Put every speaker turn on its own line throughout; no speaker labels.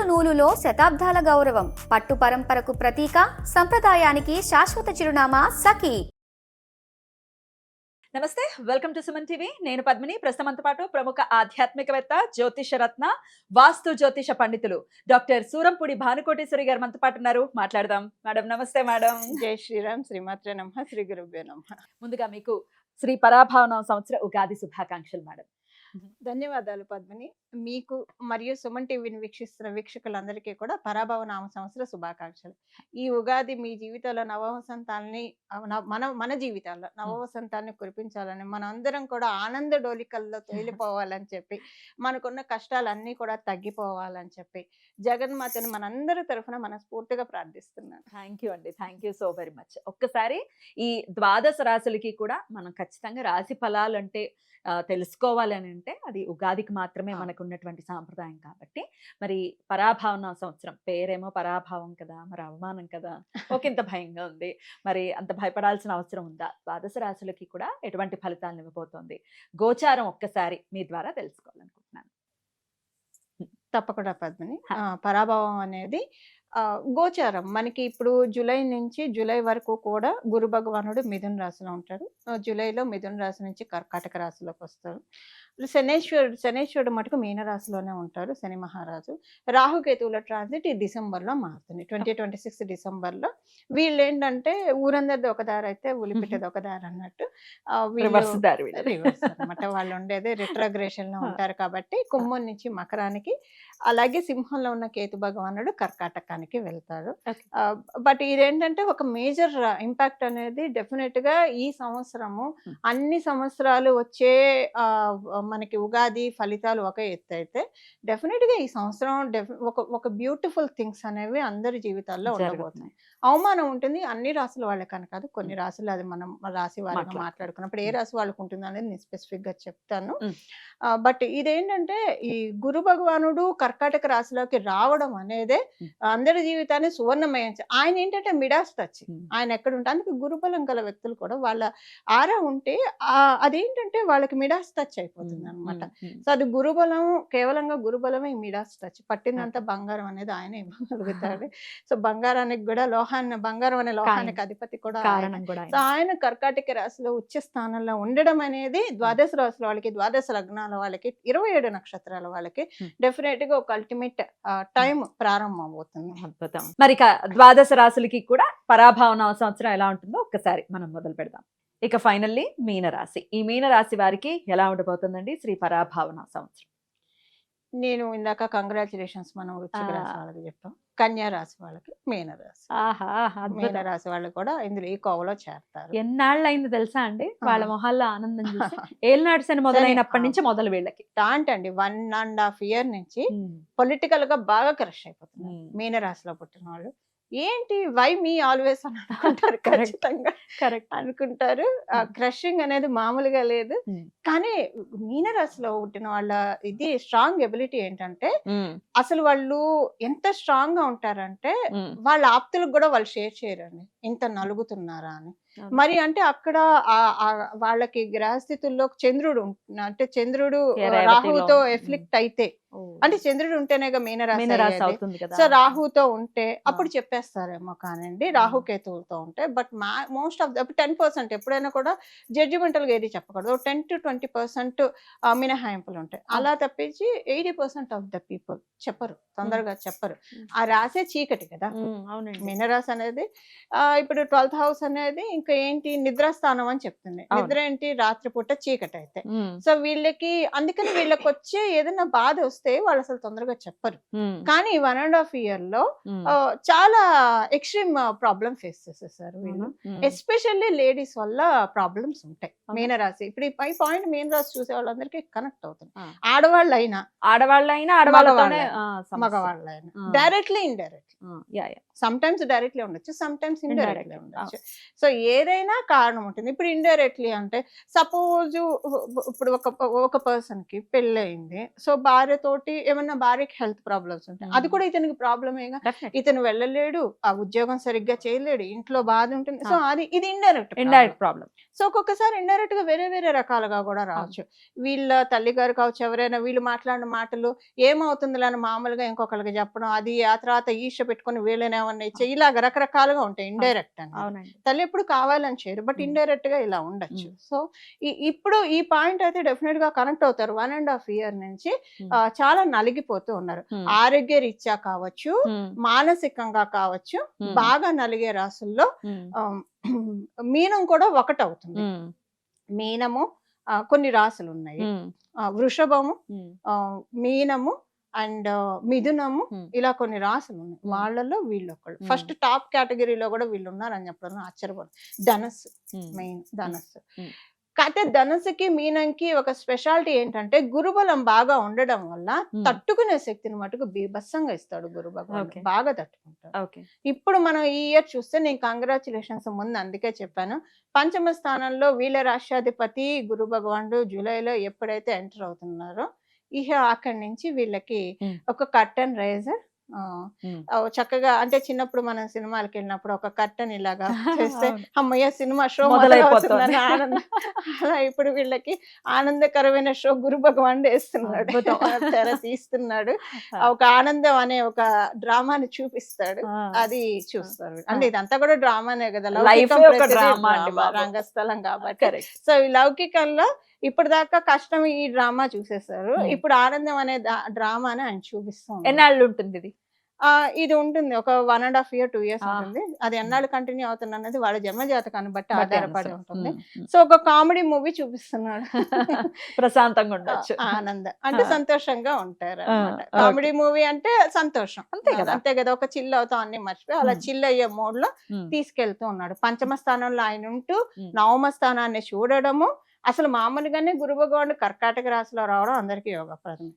నూలులో శతాబ్దాల గౌరవం, పట్టు పరంపరకు ప్రతీక, సంప్రదాయానికి శాశ్వత చిరునామా సఖీ.
నమస్తే, వెల్కమ్ టు సుమన్ టీవీ. నేను పద్మిని. ప్రస్తుతంతో పాటు ప్రముఖ ఆధ్యాత్మికవేత్త, జ్యోతిష రత్న, వాస్తు జ్యోతిష పండితులు డాక్టర్ సూరంపూడి భానుకోటేశ్వరి గారు మనతో పాటు ఉన్నారు. మాట్లాడదాం. మేడం నమస్తే. మేడం
జై శ్రీరామ్, శ్రీమాత్రే నమః, శ్రీ గురుభ్యో నమః.
ముందుగా మీకు శ్రీ పరాభావన సంవత్సర ఉగాది శుభాకాంక్షలు మేడం.
ధన్యవాదాలు పద్మిని. మీకు మరియు సుమన్ టీవీని వీక్షిస్తున్న వీక్షకులందరికీ కూడా పరాభవ నామ సంవత్సర శుభాకాంక్షలు. ఈ ఉగాది మీ జీవితాల్లో నవవసంతాలని మన జీవితాల్లో నవవసంతాన్ని కురిపించాలని, మన అందరం కూడా ఆనంద డోలికల్లో తేలిపోవాలని చెప్పి, మనకున్న కష్టాలన్నీ కూడా తగ్గిపోవాలని చెప్పి జగన్మాతని మనందరి తరఫున మనస్ఫూర్తిగా ప్రార్థిస్తున్నాను.
థ్యాంక్ యూ అండి. Thank you so very much. ఒక్కసారి ఈ ద్వాదశ రాశులకి కూడా మనం ఖచ్చితంగా రాశి ఫలాలు అంటే తెలుసుకోవాలి అని అంటే అది ఉగాదికి మాత్రమే మనకు ఉన్నటువంటి సాంప్రదాయం. కాబట్టి మరి పరాభావన సంవత్సరం పేరేమో పరాభావం కదా, మరి అవమానం కదా, ఒకంత భయంగా ఉంది. మరి అంత భయపడాల్సిన అవసరం ఉందా? ద్వాదశ రాశులకి కూడా ఎటువంటి ఫలితాలను ఇవ్వబోతోంది గోచారం ఒక్కసారి మీ ద్వారా తెలుసుకోవాలనుకుంటున్నాను.
తప్పకుండా పద్మిని. పరాభవం అనేది గోచారం మనకి ఇప్పుడు జూలై నుంచి జూలై వరకు కూడా గురు భగవానుడు మిథున రాశిలో ఉంటాడు. జూలైలో మిథున రాశి నుంచి కర్కాటక రాశిలోకి వస్తారు. శనేశ్వరుడు మటుకు మీన రాశిలోనే ఉంటారు, శని మహారాజు. రాహుకేతువుల ట్రాన్సిట్ ఈ డిసెంబర్లో మారుతుంది, 2026 డిసెంబర్లో. వీళ్ళు ఏంటంటే ఊరందరిది ఒక దారి అయితే ఉలిపిట్టేది ఒక దారి అన్నట్టు రివర్స్ అనమాట. వాళ్ళు ఉండేది రిట్రోగ్రేషన్ లో ఉంటారు కాబట్టి కుంభం నుంచి మకరానికి, అలాగే సింహంలో ఉన్న కేతు భగవానుడు కర్కాటకానికి వెళ్తారు. బట్ ఇదేంటంటే ఒక మేజర్ ఇంపాక్ట్ అనేది డెఫినెట్ గా ఈ సంవత్సరము, అన్ని సంవత్సరాలు వచ్చే మనకి ఉగాది ఫలితాలు ఒక ఎత్తు అయితే, డెఫినెట్ గా ఈ సంవత్సరం ఒక బ్యూటిఫుల్ థింగ్స్ అనేవి అందరి జీవితాల్లో ఉండబోతున్నాయి. అవమానం ఉంటుంది అన్ని రాశుల వాళ్ళకని కాదు, కొన్ని రాశులు, అది మనం రాశి వారిగా మాట్లాడుకున్నప్పుడు ఏ రాశి వాళ్ళకు ఉంటుంది అనేది నేను స్పెసిఫిక్ గా చెప్తాను. బట్ ఇదేంటంటే ఈ గురు భగవానుడు కర్కాటక రాశిలోకి రావడం అనేదే అందరి జీవితాన్ని సువర్ణమయం. ఆయన ఏంటంటే మిడాస్ టచ్, ఆయన ఎక్కడ ఉంటే, అందుకే గురుబలం గల వ్యక్తులు కూడా వాళ్ళ ఆరా ఉంటే అదేంటంటే వాళ్ళకి మిడాస్ టచ్ అయిపోతుంది అనమాట. సో అది గురుబలం, కేవలంగా గురుబలమే మిడాస్ టచ్. పట్టిందంతా బంగారం అనేది ఆయన ఇవ్వగలుగుతాడు. సో బంగారానికి కూడా బంగారం అనే లోహానికి అధిపతి కూడా. సో ఆయన కర్కాటక రాశిలో ఉచ్చ స్థానంలో ఉండడం అనేది ద్వాదశ రాశుల వాళ్ళకి, ద్వాదశ లగ్నాల వాళ్ళకి, 27 నక్షత్రాల వాళ్ళకి డెఫినెట్ గా ఒక అల్టిమేట్ టైం ప్రారంభం అవుతుంది.
అద్భుతం. మరి ద్వాదశ రాశులకి కూడా పరాభావన సంవత్సరం ఎలా ఉంటుందో ఒక్కసారి మనం మొదలు పెడదాం. ఇక ఫైనల్లీ మీనరాశి, ఈ మీనరాశి వారికి ఎలా ఉండబోతుందండి శ్రీ పరాభావన సంవత్సరం?
నేను ఇందాక కంగ్రాచులేషన్స్ మనం వృశ్చిక రాశి వాళ్ళకి చెప్పాం, కన్యా రాశి వాళ్ళకి మీనరాశి. మీనరాశి వాళ్ళు కూడా ఇందులో ఈ కోవలో చేరతారు.
ఎన్నాళ్ళు అయింది తెలుసా అండి వాళ్ళ మొహాల్లో ఆనందం చూసి? ఏళ్ళనాడు శని మొదలైనప్పటి నుంచి మొదలు వీళ్ళకి
అండి 1.5 year నుంచి పొలిటికల్ గా బాగా క్రష్ అయిపోతుంది మీనరాశిలో పుట్టిన వాళ్ళు. ఏంటి వై మీ ఆల్వేస్ అని అనుకుంటారు, ఖచ్చితంగా కరెక్ట్ అనుకుంటారు. క్రషింగ్ అనేది మామూలుగా లేదు. కానీ మీనరాశిలో పుట్టిన వాళ్ళ ఇది స్ట్రాంగ్ ఎబిలిటీ ఏంటంటే, అసలు వాళ్ళు ఎంత స్ట్రాంగ్ గా ఉంటారంటే వాళ్ళ ఆప్తులకు కూడా వాళ్ళు షేర్ చేయరండి ఇంత నలుగుతున్నారా అని. మరి అంటే అక్కడ వాళ్ళకి గ్రహస్థితుల్లో చంద్రుడు అంటే చంద్రుడు రాహువుతో ఎఫ్లిక్ట్ అయితే, అంటే చంద్రుడు ఉంటేనేగా మీనరాశి అవుతుంది. సో రాహుతో ఉంటే అప్పుడు చెప్పేస్తారేమో కానండి, రాహుకేతువులతో ఉంటే. బట్ మోస్ట్ ఆఫ్ 10% ఎప్పుడైనా కూడా జడ్జిమెంటల్ గా ఏది చెప్పకూడదు, 10 to 20% మినహాయింపులు ఉంటాయి. అలా తప్పించి 80% ఆఫ్ ద పీపుల్ చెప్పరు, తొందరగా చెప్పరు. ఆ రాసే చీకటి కదా మీనరాశి అనేది. ఇప్పుడు 12th హౌస్ అనేది ఇంకా ఏంటి, నిద్రాస్థానం అని చెప్తుంది. నిద్ర ఏంటి, రాత్రిపూట చీకటి అయితే. సో వీళ్ళకి అందుకని వీళ్ళకి వచ్చే ఏదైనా బాధ వస్తే వాళ్ళు అసలు తొందరగా చెప్పరు. కానీ 1.5 year లో చాలా ఎక్స్ట్రీమ్ ప్రాబ్లమ్ ఫేస్ చేసేసారు వీళ్ళు. ఎస్పెషల్లీ లేడీస్ వల్ల ప్రాబ్లమ్స్ ఉంటాయి మీనరాశి. ఇప్పుడు ఈ పాయింట్ మీనరాశి చూసే వాళ్ళందరికీ కనెక్ట్ అవుతుంది. ఆడవాళ్ళైనా మగవాళ్ళైనా, directly indirectly. Sometimes directly ఉండొచ్చు, సమ్ టైమ్స్ ఇండైరెక్ట్లీ ఉండొచ్చు. సో ఏదైనా కారణం ఉంటుంది. ఇప్పుడు ఇండైరెక్ట్లీ అంటే సపోజ్ ఇప్పుడు ఒక పర్సన్ కి పెళ్ళయింది, సో భార్యతో తోటి ఏమన్నా భార్యకి హెల్త్ ప్రాబ్లమ్స్ ఉంటాయి, అది కూడా ఇతనికి ప్రాబ్లమేగా.
Definitely.
ఇతను వెళ్ళలేడు, ఆ ఉద్యోగం సరిగ్గా చేయలేడు, ఇంట్లో బాధ ఉంటుంది. సో ఇది
ఇండైరెక్ట్
ఇండైరెక్ట్.
ప్రాబ్లం.
సో ఒక్కొక్కసారి ఇండైరెక్ట్ గా వేరే వేరే రకాలుగా కూడా రావచ్చు. వీళ్ళ తల్లి గారు కావచ్చు, ఎవరైనా వీళ్ళు మాట్లాడిన మాటలు ఏమవుతుందిలే అని మామూలుగా ఇంకొకరికి చెప్పడం, అది ఆ తర్వాత ఈర్ష పెట్టుకొని వీళ్ళనేమన్నా ఇలాగ రకరకాలుగా ఉంటాయి ఇండైరెక్ట్ అని.
అవునండి.
తల్లి ఎప్పుడు కావాలని చేయరు, బట్ ఇండైరెక్ట్ గా ఇలా ఉండొచ్చు. సో ఇప్పుడు ఈ పాయింట్ అయితే డెఫినెట్ గా కనెక్ట్ అవుతారు. 1.5 year నుంచి చాలా నలిగిపోతూ ఉన్నారు. ఆరోగ్య రీత్యా కావచ్చు, మానసికంగా కావచ్చు, బాగా నలిగే రాసుల్లో మీనం కూడా ఒకటవుతుంది. మీనము కొన్ని రాసులు ఉన్నాయి, వృషభము, మీనము అండ్ మిథునము, ఇలా కొన్ని రాసులు ఉన్నాయి. వాళ్ళలో వీళ్ళొకళ్ళు ఫస్ట్ టాప్ కేటగిరీలో కూడా వీళ్ళు ఉన్నారని చెప్పడం ఆశ్చర్యపడు. ధనస్సు, మెయిన్ ధనస్సు. కాకపోతే ధనస్సుకి మీనంకి ఒక స్పెషాలిటీ ఏంటంటే గురుబలం బాగా ఉండడం వల్ల తట్టుకునే శక్తిని మటుకు బీభత్సంగా ఇస్తాడు గురు భగవానుడు, బాగా తట్టుకుంటాడు. ఇప్పుడు మనం ఈ ఇయర్ చూస్తే నేను కంగ్రాచులేషన్స్ ముందు అందుకే చెప్పాను, పంచమ స్థానంలో వీళ్ళ రాష్ట్రాధిపతి గురు భగవానుడు జూలైలో ఎప్పుడైతే ఎంటర్ అవుతున్నారో ఇహ అక్కడి నుంచి వీళ్ళకి ఒక కర్టన్ రైజర్ చక్కగా, అంటే చిన్నప్పుడు మనం సినిమాలకు వెళ్ళినప్పుడు ఒక కర్టన్ ఇలాగా చేస్తే అమ్మయ్య సినిమా షో మొదలైపోతుందని ఆనందం, అలా ఇప్పుడు వీళ్ళకి ఆనందకరమైన షో గురు భగవానుడు వేస్తున్నాడు, తెర తీస్తున్నాడు. ఒక ఆనందం అనే ఒక డ్రామాని చూపిస్తాడు, అది చూస్తారు. అంటే ఇదంతా కూడా డ్రామానే కదా, రంగస్థలం కాబట్టి. సో ఈ లౌకికంలో ఇప్పుడు దాకా కష్టం ఈ డ్రామా చూసేస్తారు, ఇప్పుడు ఆనందం అనే డ్రామాని ఆయన చూపిస్తాం.
ఎన్నాళ్ళు ఉంటుంది ఇది?
ఇది ఉంటుంది ఒక 1.5 year 2 years ఉంటుంది. అది ఎన్నాళ్ళు కంటిన్యూ అవుతుంది అన్నది వాళ్ళ జన్మ జాతకాన్ని బట్టి ఆధారపడి ఉంటుంది. సో ఒక కామెడీ మూవీ చూపిస్తున్నాడు,
ప్రశాంతంగా ఉండొచ్చు,
ఆనందం అంటే సంతోషంగా ఉంటారు అన్నమాట. కామెడీ మూవీ అంటే సంతోషం, అంతే కదా, ఒక చిల్ అవుతాం అన్ని మర్చిపోయి అలా చిల్ అయ్యే మోడ్ లో తీసుకెళ్తూ ఉన్నాడు. పంచమ స్థానంలో ఆయన ఉంటూ నవమ స్థానాన్ని చూడడము, అసలు మామూలుగానే గురు భగవానుడు కర్కాటక రాశిలో రావడం అందరికీ యోగప్రదం.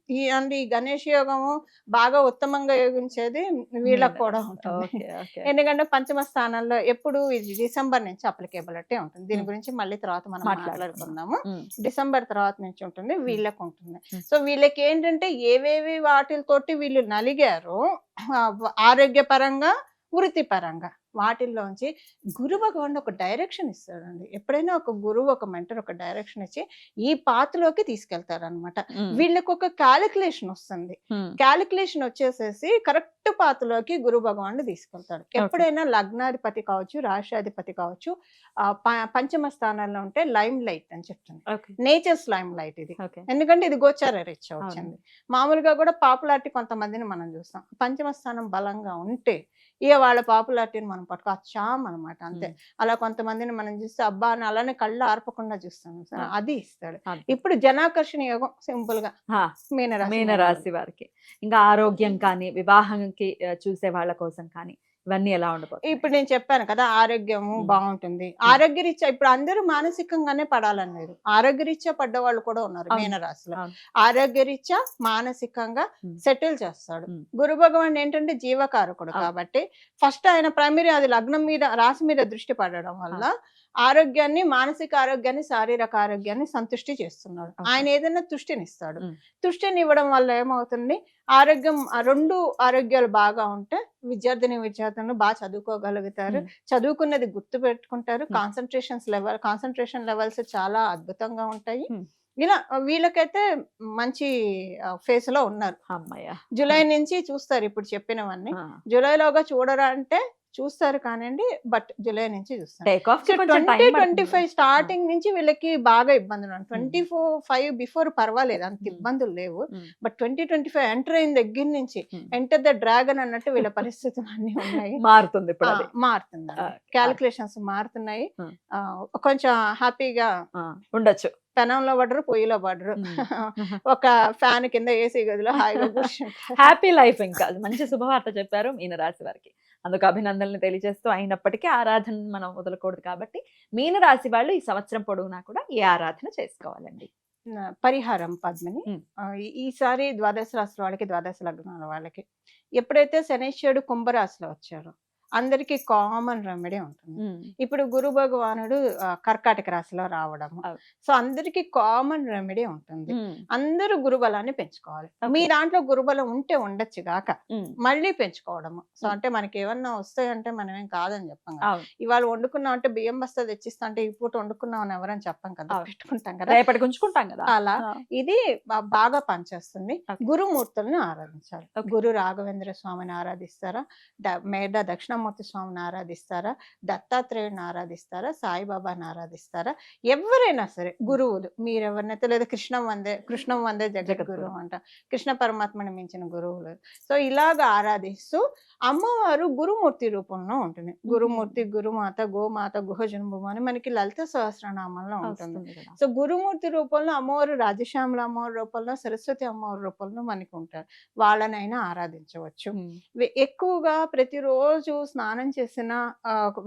ఈ గణేష్ యోగము బాగా ఉత్తమంగా యోగించేది వీళ్ళకి కూడా ఉంటుంది. ఎందుకంటే పంచమ స్థానంలో ఎప్పుడు ఇది డిసెంబర్ నుంచి అప్లికేబిలిటీ ఉంటుంది. దీని గురించి మళ్ళీ తర్వాత మనం మాట్లాడుకుందాము. డిసెంబర్ తర్వాత నుంచి ఉంటుంది, వీళ్ళకి ఉంటుంది. సో వీళ్ళకి ఏంటంటే ఏవేవి వాటితోటి వీళ్ళు నలిగారో ఆరోగ్యపరంగా వృత్తిపరంగా వాటిల్లోంచి గురు భగవానుడు ఒక డైరెక్షన్ ఇస్తాడండి. ఎప్పుడైనా ఒక గురువు ఒక మెంటర్ ఒక డైరెక్షన్ ఇచ్చి ఈ పాత్రలోకి తీసుకెళ్తారు అనమాట. వీళ్ళకి ఒక క్యాలిక్యులేషన్ వస్తుంది, క్యాలిక్యులేషన్ వచ్చేసేసి కరెక్ట్ పాత్రలోకి గురు భగవానుడు తీసుకెళ్తాడు. ఎప్పుడైనా లగ్నాధిపతి కావచ్చు, రాష్ట్రాధిపతి కావచ్చు పంచమ స్థానాల్లో ఉంటే లైమ్ లైట్ అని చెప్తుంది, నేచర్స్ లైమ్ లైట్ ఇది. ఎందుకంటే ఇది గోచార రీత్యా వచ్చింది. మామూలుగా కూడా పాపులారిటీ కొంతమందిని మనం చూస్తాం, పంచమ స్థానం బలంగా ఉంటే ఇక వాళ్ళ పాపులారిటీని మనం పట్టుకో అచ్చాం అనమాట, అంతే. అలా కొంతమందిని మనం చూస్తే అబ్బా అని అలానే కళ్ళు ఆర్పకుండా చూస్తాం, అది ఇస్తాడు. ఇప్పుడు జనాకర్షణ యోగం సింపుల్ గా
మీనరాశి వారికి, ఇంకా ఆరోగ్యం కానీ వివాహంకి చూసే వాళ్ళ కోసం కానీ ఇవన్నీ ఎలా ఉండబోతుంది?
ఇప్పుడు నేను చెప్పాను కదా, ఆరోగ్యము బాగుంటుంది. ఆరోగ్యరీత్యా ఇప్పుడు అందరూ మానసికంగానే పడాలని లేదు, ఆరోగ్యరీత్యా పడ్డ వాళ్ళు కూడా ఉన్నారు మీనరాశిలో. ఆరోగ్యరీత్యా మానసికంగా సెటిల్ చేస్తాడు. గురు భగవాన్ ఏంటంటే జీవకారకుడు కాబట్టి ఫస్ట్ ఆయన ప్రైమరీ అది లగ్నం మీద రాశి మీద దృష్టి పడడం వల్ల ఆరోగ్యాన్ని, మానసిక ఆరోగ్యాన్ని, శారీరక ఆరోగ్యాన్ని సంతుష్టి చేస్తున్నాడు. ఆయన ఏదైనా తుష్టినిస్తాడు. తుష్టిని ఇవ్వడం వల్ల ఏమవుతుంది, ఆరోగ్యం రెండు ఆరోగ్యాలు బాగా ఉంటే విద్యార్థులు బాగా చదువుకోగలుగుతారు, చదువుకున్నది గుర్తు పెట్టుకుంటారు, కాన్సన్ట్రేషన్ లెవెల్స్ చాలా అద్భుతంగా ఉంటాయి. ఇలా వీళ్ళకైతే మంచి ఫేస్ లో ఉన్నారు. జూలై నుంచి చూస్తారు ఇప్పుడు చెప్పినవన్నీ. జూలైలోగా చూడరా అంటే చూస్తారు కానండి, బట్ జూలై నుంచి చూస్తారు. 2025 స్టార్టింగ్ నుంచి వీళ్ళకి బాగా ఇబ్బందులు. 24-5 బిఫోర్ పర్వాలేదు, అంత ఇబ్బందులు లేవు. బట్ 2025 ఎంటర్ అయిన దగ్గర నుంచి ఎంటర్ ద డ్రాగన్ అన్నట్టు వీళ్ళ పరిస్థితులు అన్ని ఉన్నాయి.
మారుతుంది,
మారుతుంది, క్యాలిక్యులేషన్స్ మారుతున్నాయి. కొంచెం హ్యాపీగా
ఉండొచ్చు,
పెనంలో పడరు, పొయ్యిలో పడరు, ఒక ఫ్యాన్ కింద ఏసీ గదిలో హాయిగా కూర్చుంటారు.
Happy life. ఇంకా మంచి శుభవార్త చెప్పారు మీనరాశి వారికి, అందుకు అభినందనలు తెలియజేస్తూ. అయినప్పటికీ ఆరాధన మనం వదలకూడదు కాబట్టి మీనరాశి వాళ్ళు ఈ సంవత్సరం పొడవునా కూడా ఏ ఆరాధన చేసుకోవాలండి?
పరిహారం పద్మిని, ఈసారి ద్వాదశ రాశుల వాళ్ళకి, ద్వాదశ లగ్నాల వాళ్ళకి ఎప్పుడైతే శనైశ్వరుడు కుంభరాశిలో వచ్చారో అందరికి కామన్ రెమెడీ ఉంటుంది. ఇప్పుడు గురు భగవానుడు కర్కాటక రాశిలో రావడము,
అవును.
సో అందరికి కామన్ రెమెడీ ఉంటుంది. అందరూ గురుబలాన్ని పెంచుకోవాలి. మీ దాంట్లో గురుబలం ఉంటే ఉండొచ్చు గాక మళ్ళీ పెంచుకోవడము. సో అంటే మనకి ఏమన్నా వస్తాయంటే మనం ఏం కాదని చెప్పం కదా. ఇవాళ వండుకున్నాం అంటే బియ్యం బస్తా తెచ్చిస్తా అంటే ఈ పూట వండుకున్నాం అని ఎవరని చెప్పం కదా, పెట్టుకుంటాం కదా,
రేపటికి ఉంచుకుంటాం కదా.
అలా ఇది బాగా పనిచేస్తుంది. గురుమూర్తుల్ని ఆరాధించాలి. గురు రాఘవేంద్ర స్వామిని ఆరాధిస్తారా, మేధ దక్షిణమూర్తి స్వామిని ఆరాధిస్తారా, దత్తాత్రేయుని ఆరాధిస్తారా, సాయిబాబాని ఆరాధిస్తారా, ఎవరైనా సరే గురువులు మీరెవరినైతే, లేదా కృష్ణం వందే జగద్గురు అంట, కృష్ణ పరమాత్మని మించిన గురువులు. సో ఇలాగ ఆరాధిస్తూ అమ్మవారు గురుమూర్తి రూపంలో ఉంటుంది. గురుమూర్తి, గురుమాత, గోమాత, గుహజన్మము అని మనకి లలిత సహస్రనామంలో ఉంటుంది. సో గురుమూర్తి రూపంలో అమ్మవారు రాజశ్యామల అమ్మవారి రూపంలో, సరస్వతి అమ్మవారి రూపంలో మనకి ఉంటారు. వాళ్ళనైనా ఆరాధించవచ్చు. ఎక్కువగా ప్రతిరోజు స్నానం చేసిన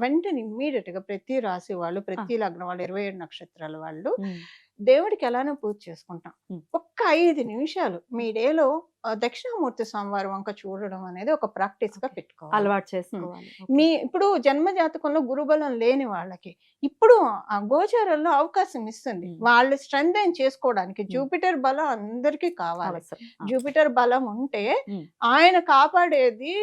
వెంటనే ఇమ్మీడియట్ గా ప్రతి రాశి వాళ్ళు, ప్రతి లగ్నం వాళ్ళు, 27 నక్షత్రాల వాళ్ళు దేవుడికి ఎలానో పూజ చేసుకుంటాం. ఒక్క 5 నిమిషాలు మీ డేలో దక్షిణామూర్తి స్వామివారి వంక చూడడం అనేది ఒక ప్రాక్టీస్ గా పెట్టుకోవాలి,
అలవాటు చేసుకోవాలి.
మీ ఇప్పుడు జన్మ జాతకంలో గురుబలం లేని వాళ్ళకి ఇప్పుడు ఆ గోచారంలో అవకాశం ఇస్తుంది వాళ్ళు స్ట్రెంగ్ చేసుకోవడానికి. జూపిటర్ బలం అందరికీ కావాలి. జూపిటర్ బలం ఉంటే ఆయన కాపాడేది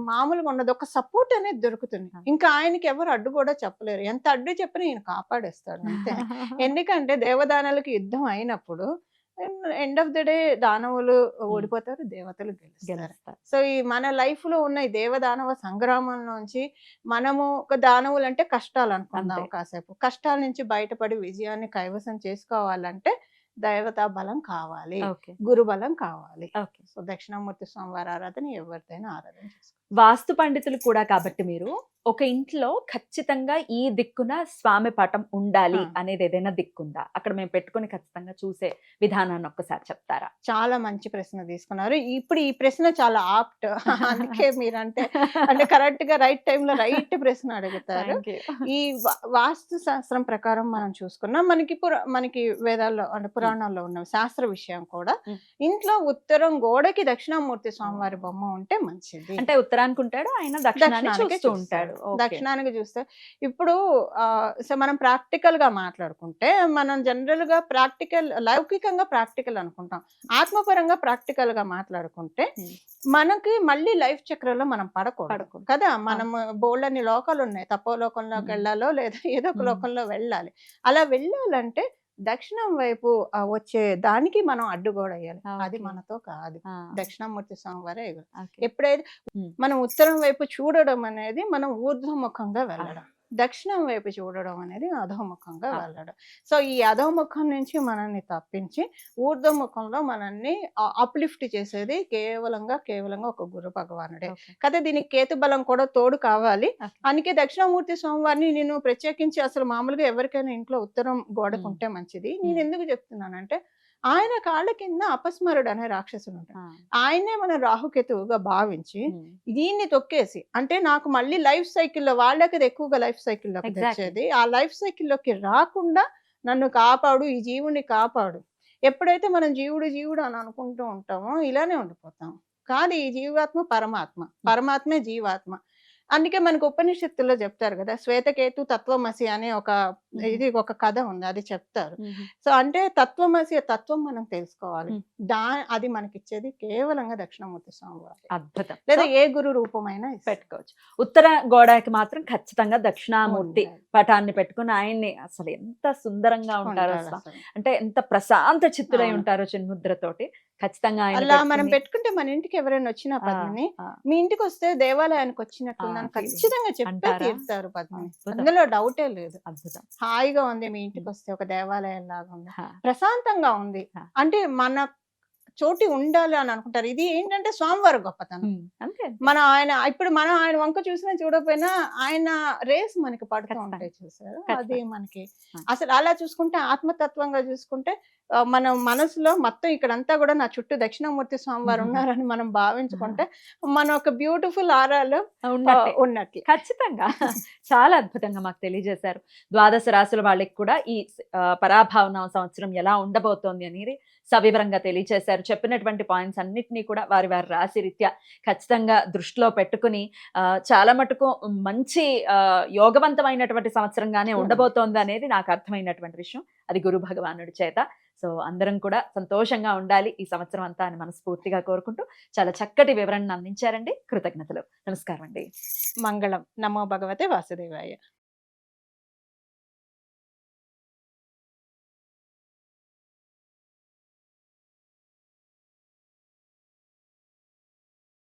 మామూలుగా ఉండదు, ఒక సపోర్ట్ అనేది దొరుకుతుంది. ఇంకా ఆయనకి ఎవరు అడ్డు కూడా చెప్పలేరు, ఎంత అడ్డు చెప్పినా ఈయన కాపాడేస్తాడు అంతే. ఎందుకంటే దేవదానాలకి యుద్ధం అయినప్పుడు ఎండ్ ఆఫ్ ద డే దానవులు ఓడిపోతారు, దేవతలు గెలుస్తారు. సో ఈ మన లైఫ్ లో ఉన్న ఈ దేవదానవ సంగ్రామంలోంచి మనము ఒక దానవులు అంటే కష్టాలు అనుకుందాం కాసేపు, కష్టాల నుంచి బయటపడి విజయాన్ని కైవసం చేసుకోవాలంటే దేవతా బలం కావాలి, గురు బలం కావాలి. సో దక్షిణామూర్తి స్వామివారి ఆరాధన ఎవరిదైనా ఆరాధన చేసుకోవాలి.
వాస్తు పండితులు కూడా కాబట్టి మీరు ఒక ఇంట్లో ఖచ్చితంగా ఈ దిక్కున స్వామి పటం ఉండాలి అనేది ఏదైనా దిక్కుందా? అక్కడ మేము పెట్టుకుని ఖచ్చితంగా చూసే విధానాన్ని ఒక్కసారి చెప్తారా?
చాలా మంచి ప్రశ్న తీసుకున్నారు. ఇప్పుడు ఈ ప్రశ్న చాలా ఆప్ట్, అందుకే మీరంటే అంటే కరెక్ట్ గా రైట్ టైంలో రైట్ ప్రశ్న అడుగుతారు. ఈ వాస్తు శాస్త్రం ప్రకారం మనం చూసుకున్నాం, మనకి వేదాల్లో అంటే పురాణాల్లో ఉన్న శాస్త్ర విషయం కూడా, ఇంట్లో ఉత్తరం గోడకి దక్షిణామూర్తి స్వామివారి బొమ్మ ఉంటే మంచిది.
అంటే ఉత్తరానికి ఉంటాడు ఆయన, దక్షిణానికి చూస్తూ ఉంటాడు.
దక్షిణానికి చూస్తే ఇప్పుడు మనం ప్రాక్టికల్ గా మాట్లాడుకుంటే మనం జనరల్ గా లౌకికంగా ప్రాక్టికల్ అనుకుంటాం. ఆత్మపరంగా ప్రాక్టికల్ గా మాట్లాడుకుంటే మనకి మళ్ళీ లైఫ్ చక్రంలో మనం పడకూడదు కదా. మనం బోల్డ్ అన్ని లోకాలు ఉన్నాయి, తప్పో లోకంలోకి వెళ్ళాలో లేదా ఏదో ఒక లోకంలో వెళ్ళాలి. అలా వెళ్ళాలంటే దక్షిణం వైపు వచ్చే దానికి మనం అడ్డుగోడ వేయాలి, అది మనతో కాదు. దక్షిణామూర్తి స్వామివారే. ఎప్పుడైతే మనం ఉత్తరం వైపు చూడడం అనేది మనం ఊర్ధ్వముఖంగా వెళ్ళడం, దక్షిణం వైపు చూడడం అనేది అధోముఖంగా వెళ్ళడం. సో ఈ అధోముఖం నుంచి మనల్ని తప్పించి ఊర్ధ్వముఖంలో మనల్ని అప్లిఫ్ట్ చేసేది కేవలంగా ఒక గురు భగవానుడే కదా. దీనికి కేతు బలం కూడా తోడు కావాలి. అందుకే దక్షిణామూర్తి స్వామివారిని నేను ప్రత్యేకించి అసలు మామూలుగా ఎవరికైనా ఇంట్లో ఉత్తరం గోడకుంటే మంచిది. నేను ఎందుకు చెప్తున్నానంటే ఆయన కాళ్ళ కింద అపస్మరుడు అనే రాక్షసుడు ఉంటాడు. ఆయనే మన రాహుకేతువుగా భావించి దీన్ని తొక్కేసి, అంటే నాకు మళ్ళీ లైఫ్ సైకిల్లో వాళ్ళకి ఎక్కువగా లైఫ్ సైకిల్లోకి తెచ్చేది, ఆ లైఫ్ సైకిల్లోకి రాకుండా నన్ను కాపాడు, ఈ జీవుని కాపాడు. ఎప్పుడైతే మనం జీవుడు అని అనుకుంటూ ఉంటామో ఇలానే ఉండిపోతాం. కాదు, ఈ జీవాత్మ పరమాత్మే జీవాత్మ. అందుకే మనకు ఉపనిషత్తుల్లో చెప్తారు కదా, శ్వేతకేతు తత్వమసి అనే ఒక కథ ఉంది, అది చెప్తారు. సో అంటే తత్వం మనం తెలుసుకోవాలి. అది మనకిచ్చేది కేవలంగా దక్షిణామూర్తి స్వామివారు.
అద్భుతం.
లేదా ఏ గురు రూపమైనా
పెట్టుకోవచ్చు. ఉత్తర గోడకి మాత్రం ఖచ్చితంగా దక్షిణామూర్తి పటాన్ని పెట్టుకుని ఆయన్ని అసలు ఎంత సుందరంగా ఉంటారో, అంటే ఎంత ప్రశాంత చిత్తులై ఉంటారో చిన్ముద్రతోటి. ఖచ్చితంగా
అలా మనం పెట్టుకుంటే మన ఇంటికి ఎవరైనా వచ్చినా పద్మిని, మీ ఇంటికి వస్తే దేవాలయానికి వచ్చినట్టు ఖచ్చితంగా చెప్పే తీరుతారు పద్మిని, అందులో డౌటే లేదు.
అద్భుతం.
హాయిగా ఉంది, మీ ఇంటికి వస్తే ఒక దేవాలయం లాగా ఉంది, ప్రశాంతంగా ఉంది అంటే మన చోటి ఉండాలి అని అనుకుంటారు. ఇది ఏంటంటే స్వామివారి గొప్పతనం. మనం ఆయన వంక చూసినా చూడకపోయినా ఆయన రేస్ మనకి పడుతూ ఉంటాయి, చూసారు. అది మనకి అసలు అలా చూసుకుంటే ఆత్మతత్వంగా చూసుకుంటే మన మనసులో మొత్తం ఇక్కడంతా కూడా నా చుట్టూ దక్షిణామూర్తి స్వామివారు ఉన్నారని మనం భావించుకుంటే మన ఒక బ్యూటిఫుల్ ఆరాలో ఉన్నట్టు.
ఖచ్చితంగా చాలా అద్భుతంగా మాకు తెలియజేశారు. ద్వాదశ రాశుల వాళ్ళకి కూడా ఈ పరాభావన సంవత్సరం ఎలా ఉండబోతోంది అనేది సవివరంగా తెలియచేశారు. చెప్పినటువంటి పాయింట్స్ అన్నిటినీ కూడా వారి వారి రాశి రీత్యా ఖచ్చితంగా దృష్టిలో పెట్టుకుని చాలా మటుకు మంచి యోగవంతమైనటువంటి సంవత్సరంగానే ఉండబోతోంది అనేది నాకు అర్థమైనటువంటి విషయం. అది గురు భగవానుడి చేత. సో అందరం కూడా సంతోషంగా ఉండాలి ఈ సంవత్సరం అంతా అని మనస్ఫూర్తిగా కోరుకుంటూ చాలా చక్కటి వివరణను అందించారండి. కృతజ్ఞతలు. నమస్కారం అండి.
మంగళం. నమో భగవతే వాసుదేవాయ.